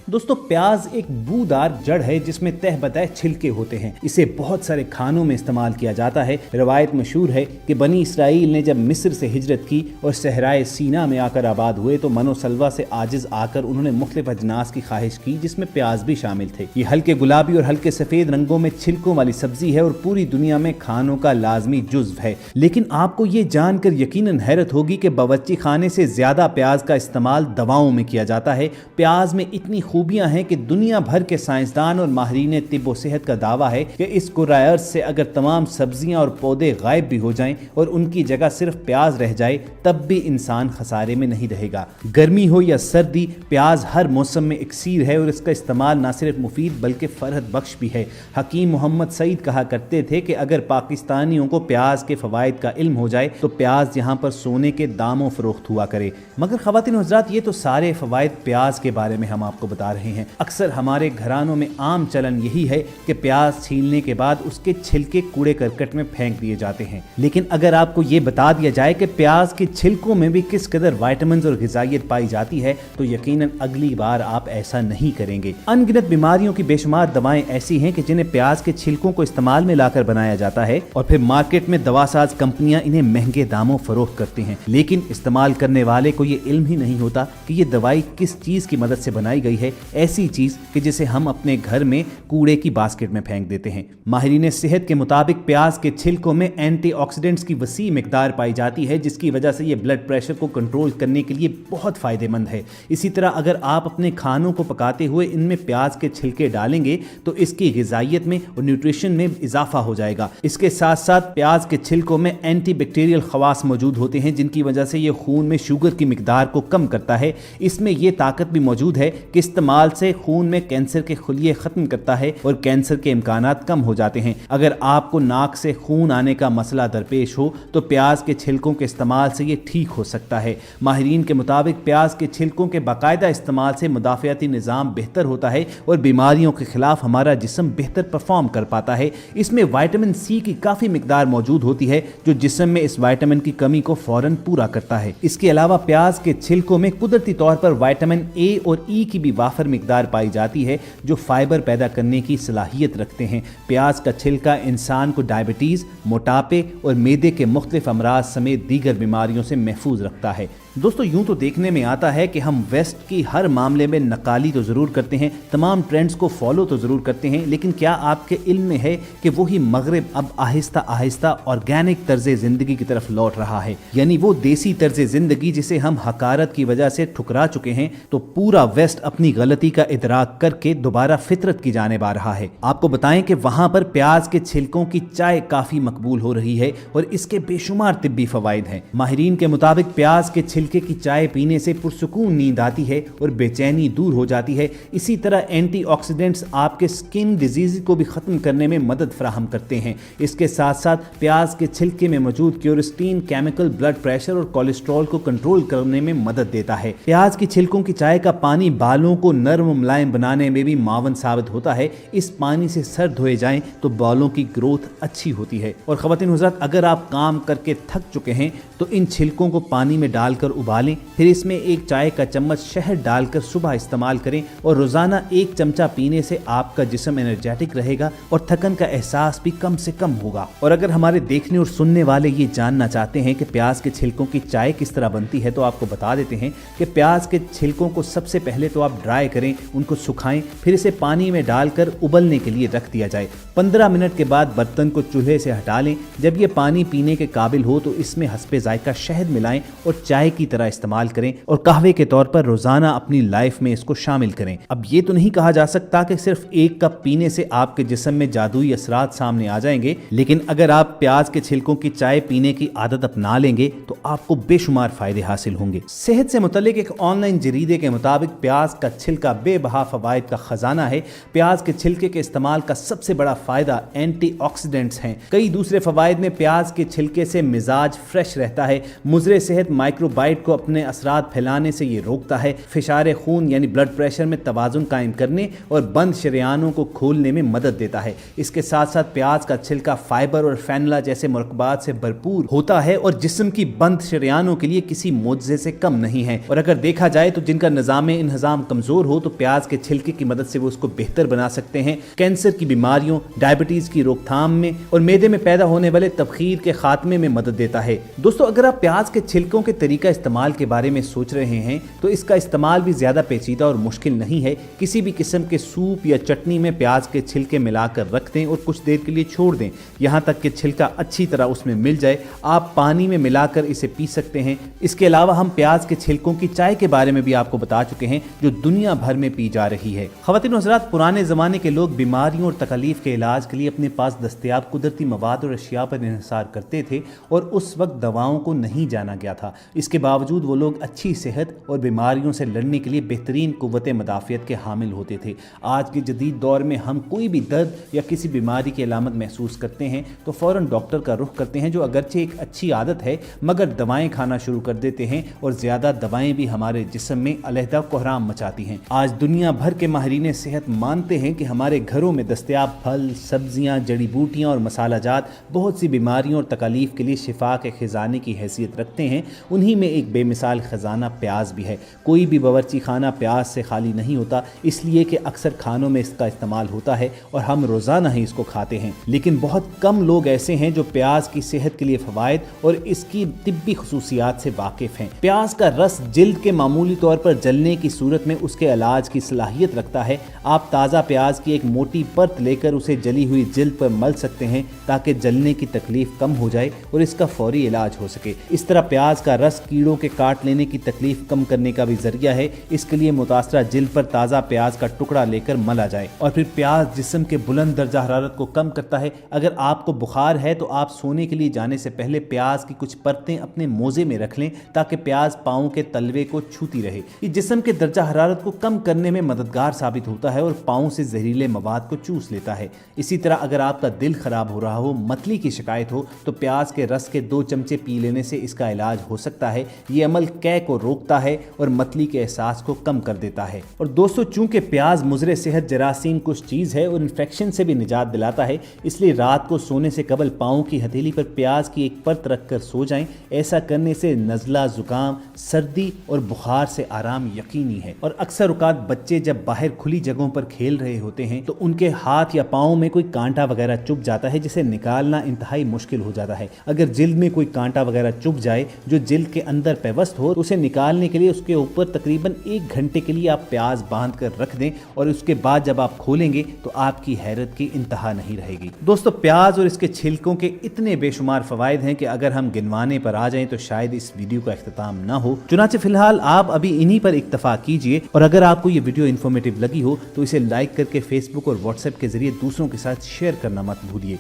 दोस्तों प्याज एक बूदार जड़ है जिसमें तह बतह छिलके होते हैं। इसे बहुत सारे खानों में इस्तेमाल किया जाता है। रवायत मशहूर है कि बनी इसराइल ने जब मिस्र से हिजरत की और सहराए सीना में आकर आबाद हुए तो मनो सलवा से आजिज आकर उन्होंने मुख्तलिफ अजनास की ख्वाहिश की जिसमें प्याज भी शामिल थे। ये हल्के गुलाबी और हल्के सफेद रंगों में छिलकों वाली सब्जी है और पूरी दुनिया में खानों का लाजमी जुज्व है। लेकिन आपको ये जानकर यकीनन हैरत होगी कि बावर्ची खाने से ज्यादा प्याज का इस्तेमाल दवाओं में किया जाता है। प्याज में इतनी खूबियां हैं कि दुनिया भर के साइंसदान और माहिरीन तिब्ब और सेहत का दावा है कि इस कुर्रायर्स से अगर तमाम सब्जियां और पौधे गायब भी हो जाएं और उनकी जगह सिर्फ प्याज रह जाए तब भी इंसान खसारे में नहीं रहेगा। गर्मी हो या सर्दी, प्याज हर मौसम में इक्सीर है और इसका इस्तेमाल न सिर्फ मुफीद बल्कि फरहत बख्श भी है। हकीम मोहम्मद सईद कहा करते थे कि अगर पाकिस्तानियों को प्याज के फवाइद का इल्म हो जाए तो प्याज यहाँ पर सोने के दामों फरोख्त हुआ करे। मगर ख़वातीन हज़रात, ये तो सारे फवाइद प्याज के बारे में हम आपको बता रहे हैं। अक्सर हमारे घरानों में आम चलन यही है कि प्याज छीलने के बाद उसके छिलके कूड़े करकट में फेंक दिए जाते हैं। लेकिन अगर आपको ये बता दिया जाए कि प्याज के छिलकों में भी किस कदर विटामिन और ग़िज़ाइयत पाई जाती है तो यकीनन अगली बार आप ऐसा नहीं करेंगे। अनगिनत बीमारियों की बेशुमार दवाएं ऐसी हैं कि जिन्हें प्याज के छिलकों को इस्तेमाल में लाकर बनाया जाता है और फिर मार्केट में दवासाज कंपनियां इन्हें महंगे दामों फरोख्त करती हैं। लेकिन इस्तेमाल करने वाले को ये इल्म ही नहीं होता कि ये दवाई किस चीज की मदद से बनाई गई है, ऐसी चीज कि जिसे हम अपने घर में कूड़े की बास्केट में फेंक देते हैं। माहिरीन सेहत के मुताबिक प्याज के छिलकों में एंटीऑक्सीडेंट्स की वसी मिकदार पाई जाती है जिसकी वजह से ये ब्लड प्रेशर को कंट्रोल करने के लिए बहुत फायदेमंद है। इसी तरह अगर आप अपने खानों को पकाते हुए इनमें प्याज के छिलके डालेंगे तो इसकी ग़िज़ाइयत में और न्यूट्रिशन में इजाफा हो जाएगा। इसके साथ साथ प्याज के छिलकों में एंटी बैक्टीरियल खवास मौजूद होते हैं जिनकी वजह से ये खून में शुगर की मिकदार को कम करता है। इसमें यह ताकत भी मौजूद है कि इस्तेमाल से खून में कैंसर के खुलिये खत्म करता है और कैंसर के इम्कानात कम हो जाते हैं। अगर आपको नाक से खून आने का मसला दरपेश हो तो प्याज के छिलकों के इस्तेमाल से ये ठीक हो सकता है। माहिरीन के मुताबिक प्याज के छिलकों के बाकायदा इस्तेमाल से मुदाफ़ियाती निज़ाम बेहतर होता है और बीमारियों के खिलाफ हमारा जिस्म बेहतर परफॉर्म कर पाता है। इसमें विटामिन सी की काफ़ी मिकदार मौजूद होती है जो जिस्म में इस विटामिन की कमी को फौरन पूरा करता है। इसके अलावा प्याज के छिलकों में कुदरती तौर पर विटामिन ए और ई की भी वाफर मिकदार पाई जाती है जो फाइबर पैदा करने की सलाहियत रखते हैं। प्याज का छिलका इंसान को डायबिटीज़, मोटापे और मैदे के मुख्तलिफ अमराज समेत दीगर बीमारियों से महफूज रखता है। दोस्तों यूं तो देखने में आता है कि हम वेस्ट की हर मामले में नकाली तो ज़रूर करते हैं, तमाम ट्रेंड्स को फॉलो तो ज़रूर करते हैं, लेकिन क्या आपके इल्म में है कि वही मगरिब अब आहिस्ता आहिस्ता ऑर्गेनिक तर्ज ज़िंदगी की तरफ लौट रहा है, यानी वो देसी तर्ज ज़िंदगी जिसे हम हकारत की वजह से ठुकरा चुके हैं। तो पूरा वेस्ट अपनी गलती का इदराक करके दोबारा फितरत की जानिब आ रहा है। आपको बताएं कि वहाँ पर प्याज के छिलकों की चाय काफ़ी मकबूल हो रही है और इसके बेशुमार तिब्बी फ़वाइद हैं। माहिरीन के मुताबिक प्याज के छिलके की चाय पीने से पुरसुकून नींद आती है और बेचैनी दूर हो जाती है। इसी तरह एंटीऑक्सीडेंट्स आपके स्किन डिजीज को भी ख़त्म करने में मदद फराहम करते हैं। इसके साथ साथ प्याज के छिलके में मौजूद क्यूरिस्टीन केमिकल ब्लड प्रेशर और कोलेस्ट्रॉल को कंट्रोल करने में मदद देता है। प्याज की छिलकों की चाय का पानी बालों को नरम मुलायम बनाने में भी मावन साबित होता है। इस पानी से सर धोए जाएं तो बालों की ग्रोथ अच्छी होती है। और ख़वातीन हज़रात, अगर आप काम करके थक चुके हैं तो इन छिलकों को पानी में डालकर उबालें, फिर इसमें एक चाय का चम्मच शहद डालकर सुबह इस्तेमाल करें और रोज़ाना 1 चमचा पीने से आपका जिस्म एनर्जेटिक रहेगा और थकन का एहसास भी कम से कम होगा। और अगर हमारे देखने और सुनने वाले ये जानना चाहते हैं कि प्याज के छिलकों की चाय किस तरह बनती है तो आपको बता देते हैं कि प्याज के छिलकों को सबसे पहले तो आप ड्राई करें, उनको सुखाएं, फिर इसे पानी में डालकर उबलने के लिए रख दिया जाए। 15 मिनट के बाद बर्तन को चूल्हे से हटा लें। जब ये पानी पीने के काबिल हो तो इसमें हस्बे जायका शहद मिलाएं और चाय की तरह इस्तेमाल करें और कहवे के तौर पर रोजाना अपनी लाइफ में इसको शामिल करें। अब ये तो नहीं कहा जा सकता कि सिर्फ 1 कप पीने से आपके जिस्म में जादुई असरात सामने आ जाएंगे, लेकिन अगर आप प्याज के छिलकों की चाय पीने की आदत अपना लेंगे तो आपको बेशुमार फायदे हासिल होंगे। सेहत से मुतल्लिक एक ऑनलाइन जरीदे के मुताबिक प्याज का छिलका बेबहा फवाइद का खजाना है। प्याज के छिलके के इस्तेमाल का सबसे बड़ा फायदा एंटीऑक्सीडेंट्स हैं। कई दूसरे फवाइद में प्याज के छिलके से मिजाज फ्रेश रहता है, मुजरे सेहत माइक्रोबाइट टाइफाइड को अपने असरात फैलाने से ये रोकता है, फिशार खून यानी ब्लड प्रेशर में तवाज़ुन कायम करने और बंद शरेआनों को खोलने में मदद देता है। इसके साथ साथ प्याज का छिलका फाइबर और फेनुला जैसे मुरक्कबात से भरपूर होता है और जिस्म की बंद शरेआनों के लिए किसी मुआवजे से कम नहीं है। और अगर देखा जाए तो जिनका निज़ाम इंहज़ाम कमज़ोर हो तो प्याज के छिलके की मदद से वो उसको बेहतर बना सकते हैं। कैंसर की बीमारियों, डायबिटीज़ की रोकथाम में और मैदे में पैदा होने वाले तबखीर के खात्मे में मदद देता है। दोस्तों, अगर आप प्याज के छिलकों के तरीका इस्तेमाल के बारे में सोच रहे हैं तो इसका इस्तेमाल भी ज़्यादा पेचीदा और मुश्किल नहीं है। किसी भी किस्म के सूप या चटनी में प्याज के छिलके मिलाकर रख दें और कुछ देर के लिए छोड़ दें, यहाँ तक कि छिलका अच्छी तरह उसमें मिल जाए। आप पानी में मिलाकर इसे पी सकते हैं। इसके अलावा हम प्याज के छिलकों की चाय के बारे में भी आपको बता चुके हैं, जो दुनिया भर में पी जा रही है। ख़वातीन और हज़रात, पुराने ज़माने के लोग बीमारियों और तकलीफ के इलाज के लिए अपने पास दस्तयाब कुदरती मवाद और अशिया पर इन्हिसार करते थे और उस वक्त दवाओं को नहीं जाना गया था। इसके बावजूद वो लोग अच्छी सेहत और बीमारियों से लड़ने के लिए बेहतरीन कुव्वत मदाफ़ियत के हामिल होते थे। आज के जदीद दौर में हम कोई भी दर्द या किसी बीमारी की अलामत महसूस करते हैं तो फ़ौरन डॉक्टर का रुख करते हैं, जो अगरचे एक अच्छी आदत है मगर दवाएं खाना शुरू कर देते हैं और ज़्यादा दवाएं भी हमारे जिस्म में अलहदा कोहराम मचाती हैं। आज दुनिया भर के माहिरीन सेहत मानते हैं कि हमारे घरों में दस्तयाब फल, सब्जियां, जड़ी बूटियां और मसालाजात बहुत सी बीमारियों और तकालीफ के लिए शिफा के खजाने की हैसियत रखते हैं। उन्हीं में एक बेमिसाल खजाना प्याज भी है। कोई भी बावर्ची खाना प्याज से खाली नहीं होता, इसलिए कि अक्सर खानों में इसका इस्तेमाल होता है और हम रोज़ाना ही इसको खाते हैं। लेकिन बहुत कम लोग ऐसे हैं जो प्याज की सेहत के लिए फ़वाइद और इसकी तिब्बी खुसूसियात से वाकिफ़ हैं। प्याज का रस जिल्द के मामूली तौर पर जलने की सूरत में उसके इलाज की सलाहियत रखता है। आप ताज़ा प्याज की एक मोटी परत लेकर उसे जली हुई जिल्द पर मल सकते हैं ताकि जलने की तकलीफ कम हो जाए और इसका फौरी इलाज हो सके। इस तरह प्याज का रस कीड़ों के काट लेने की तकलीफ कम करने का भी जरिया है। इसके लिए मुतासरा जिल्द पर ताज़ा प्याज का टुकड़ा लेकर मला जाए और फिर प्याज जिस्म के बुलंद दर्जा हरारत को कम करता है। अगर आपको बुखार है तो आप सोने के लिए जाने से पहले प्याज की कुछ परतें अपने मोजे में रख लें ताकि प्याज पाँव के तलवे को छूती रहे। ये जिस्म के दर्जा हरारत को कम करने में मददगार साबित होता है और पाँव से जहरीले मवाद को चूस लेता है। इसी तरह अगर आपका दिल खराब हो रहा हो, मतली की शिकायत हो तो प्याज के रस के 2 चमचे पी लेने से इसका इलाज हो सकता है। ये अमल कै को रोकता है और मतली के एहसास को कम कर देता है। और दोस्तों, चूंकि प्याज मुज़रे सेहत जरासीम कुछ चीज़ है और इन्फेक्शन से भी निजात दिलाता है, इसलिए रात को सोने से कबल पाँव की हथेली पर प्याज की एक परत रखकर सो जाएं। ऐसा करने से नज़ला, जुकाम, सर्दी और बुखार से आराम यकीनी है। और अक्सर औकात बच्चे जब बाहर खुली जगहों पर खेल रहे होते हैं तो उनके हाथ या पाँव में कोई कांटा वगैरह चुभ जाता है, जिसे निकालना इंतहाई मुश्किल हो जाता है। अगर जिल्द में कोई कांटा वगैरह चुभ जाए जो जिल्द के अंदर पेवस्त हो, उसे निकालने के लिए उसके ऊपर तकरीबन 1 घंटे के लिए आप प्याज बांध कर रख दें और उसके बाद जब आप खोलेंगे तो आपकी हैरत की इंतहा नहीं रहेगी। दोस्तों, प्याज और इसके छिलकों के इतने बेशुमार फवायद हैं कि अगर हम गिनवाने पर आ जाएं तो शायद इस वीडियो का इख्तिताम ना हो। चुनांचे फिलहाल आप अभी इन्हीं पर इक्तफा कीजिए और अगर आपको ये वीडियो इन्फॉर्मेटिव लगी हो तो इसे लाइक करके फेसबुक और व्हाट्सएप के जरिए दूसरों के साथ शेयर करना मत भूलिए।